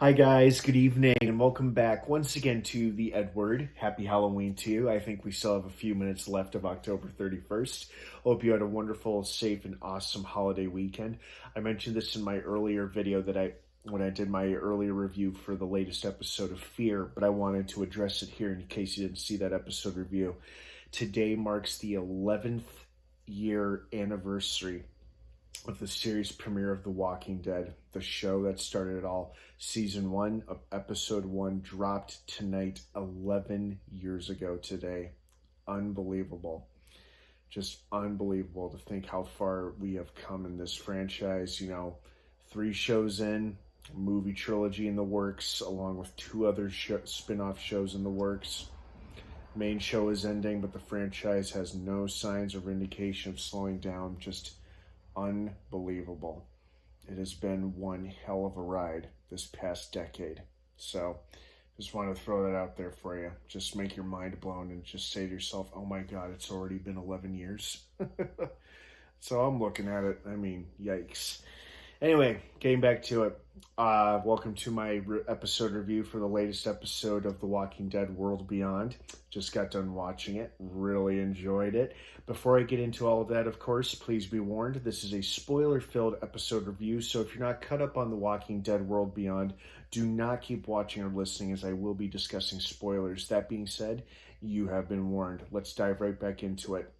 Hi, guys. Good evening, and welcome back once again to the Edward. Happy Halloween to you. I think we still have a few minutes left of October 31st. Hope you had a wonderful, safe, and awesome holiday weekend. I mentioned this in my earlier video when I did my earlier review for the latest episode of Fear, but I wanted to address it here in case you didn't see that episode review. Today marks the 11th year anniversary of the series premiere of The Walking Dead, the show that started it all. Season 1 of episode 1 dropped tonight, 11 years ago today. Unbelievable. Just unbelievable to think how far we have come in this franchise. 3 shows in, movie trilogy in the works, along with 2 other spin-off shows in the works. Main show is ending, but the franchise has no signs or indication of slowing down. Just unbelievable. It has been one hell of a ride this past decade. So just want to throw that out there for you. Just make your mind blown and just say to yourself, oh my God, it's already been 11 years. So I'm looking at it. I mean, yikes. Anyway, getting back to it. Welcome to my episode review for the latest episode of The Walking Dead World Beyond. Just got done watching it. Really enjoyed it. Before I get into all of that, of course, please be warned, this is a spoiler-filled episode review, so if you're not caught up on The Walking Dead World Beyond, do not keep watching or listening as I will be discussing spoilers. That being said, you have been warned. Let's dive right back into it.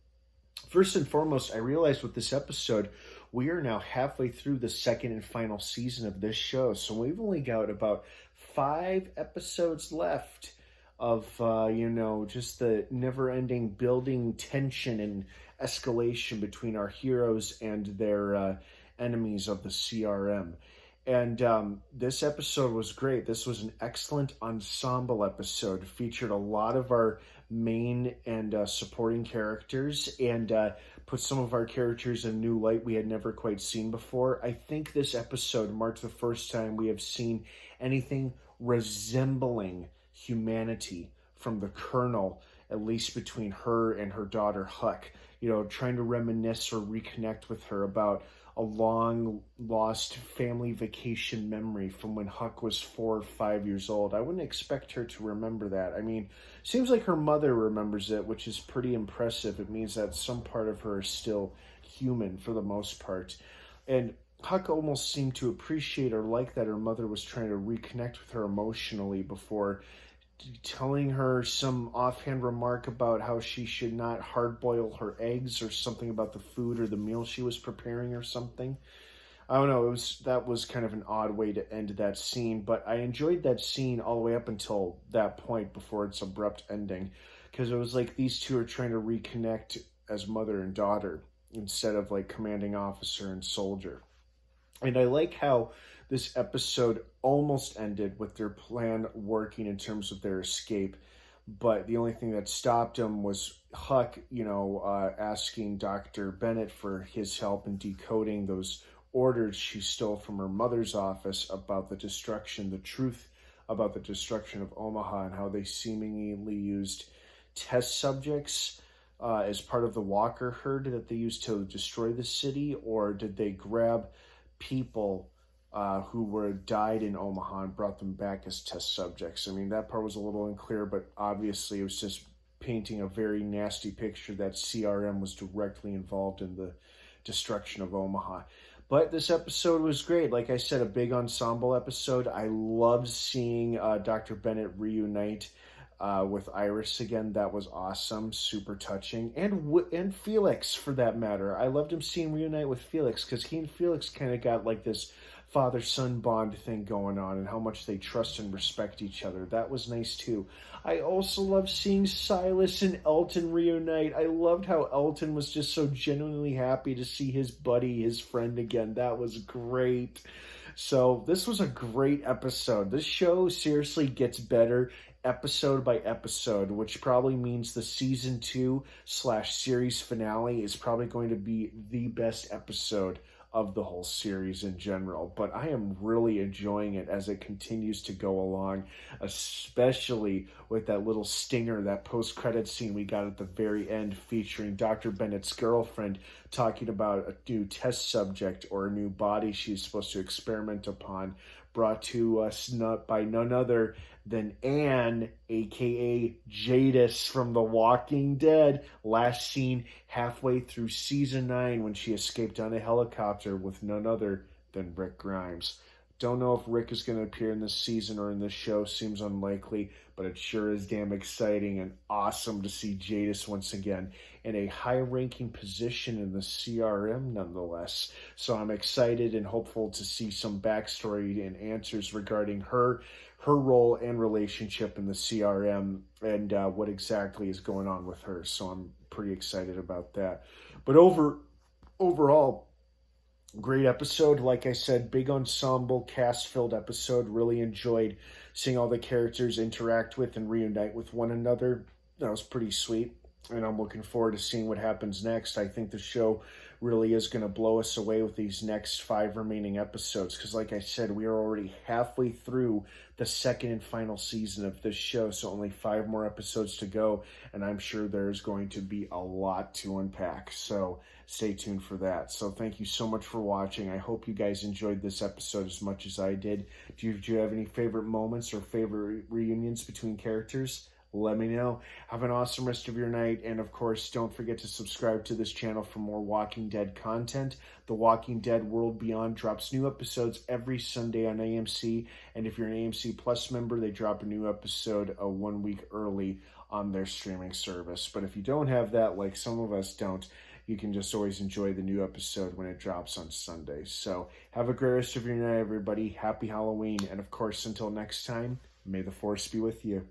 First and foremost, I realized with this episode, we are now halfway through the second and final season of this show. So we've only got about 5 episodes left of, just the never-ending building tension and escalation between our heroes and their enemies of the CRM. And this episode was great. This was an excellent ensemble episode. It featured a lot of our main and supporting characters and put some of our characters in a new light we had never quite seen before. I think this episode marked the first time we have seen anything resembling humanity from the Colonel, at least between her and her daughter Huck. Trying to reminisce or reconnect with her about a long lost family vacation memory from when Huck was 4 or 5 years old. I wouldn't expect her to remember that. I mean, seems like her mother remembers it, which is pretty impressive. It means that some part of her is still human for the most part. And Huck almost seemed to appreciate or like that her mother was trying to reconnect with her emotionally before telling her some offhand remark about how she should not hard-boil her eggs or something about the food or the meal she was preparing or something. I don't know, that was kind of an odd way to end that scene, but I enjoyed that scene all the way up until that point before its abrupt ending, because it was like these two are trying to reconnect as mother and daughter instead of like commanding officer and soldier. And I like how this episode almost ended with their plan working in terms of their escape. But the only thing that stopped them was Huck, asking Dr. Bennett for his help in decoding those orders she stole from her mother's office about the truth about the destruction of Omaha and how they seemingly used test subjects as part of the Walker herd that they used to destroy the city, or did they grab people who died in Omaha and brought them back as test subjects? I mean, that part was a little unclear, but obviously it was just painting a very nasty picture that CRM was directly involved in the destruction of Omaha. But this episode was great. Like I said, a big ensemble episode. I loved seeing Dr. Bennett reunite with Iris again. That was awesome, super touching, and Felix for that matter. I loved him seeing reunite with Felix because he and Felix kind of got like this father-son bond thing going on, and how much they trust and respect each other. That was nice too. I also loved seeing Silas and Elton reunite. I loved how Elton was just so genuinely happy to see his buddy, his friend again. That was great. So this was a great episode. This show seriously gets better episode by episode, which probably means the season 2/series finale is probably going to be the best episode of the whole series in general. But I am really enjoying it as it continues to go along, especially with that little stinger, that post-credit scene we got at the very end featuring Dr. Bennett's girlfriend talking about a new test subject or a new body she's supposed to experiment upon brought to us by none other than Anne, aka Jadis from The Walking Dead, last seen halfway through season 9 when she escaped on a helicopter with none other than Rick Grimes. Don't know if Rick is going to appear in this season or in this show. Seems unlikely, but it sure is damn exciting and awesome to see Jadis once again in a high-ranking position in the CRM nonetheless. So I'm excited and hopeful to see some backstory and answers regarding her role and relationship in the CRM and what exactly is going on with her. So I'm pretty excited about that. But overall, great episode. Like I said, big ensemble, cast-filled episode. Really enjoyed seeing all the characters interact with and reunite with one another. That was pretty sweet. And I'm looking forward to seeing what happens next. I think the show really is going to blow us away with these next 5 remaining episodes. Because like I said, we are already halfway through the second and final season of this show. So only 5 more episodes to go. And I'm sure there's going to be a lot to unpack. So stay tuned for that. So thank you so much for watching. I hope you guys enjoyed this episode as much as I did. Do you have any favorite moments or favorite reunions between characters? Let me know. Have an awesome rest of your night. And of course, don't forget to subscribe to this channel for more Walking Dead content. The Walking Dead World Beyond drops new episodes every Sunday on AMC. And if you're an AMC Plus member, they drop a new episode 1 week early on their streaming service. But if you don't have that, like some of us don't, you can just always enjoy the new episode when it drops on Sundays. So have a great rest of your night, everybody. Happy Halloween. And of course, until next time, may the Force be with you.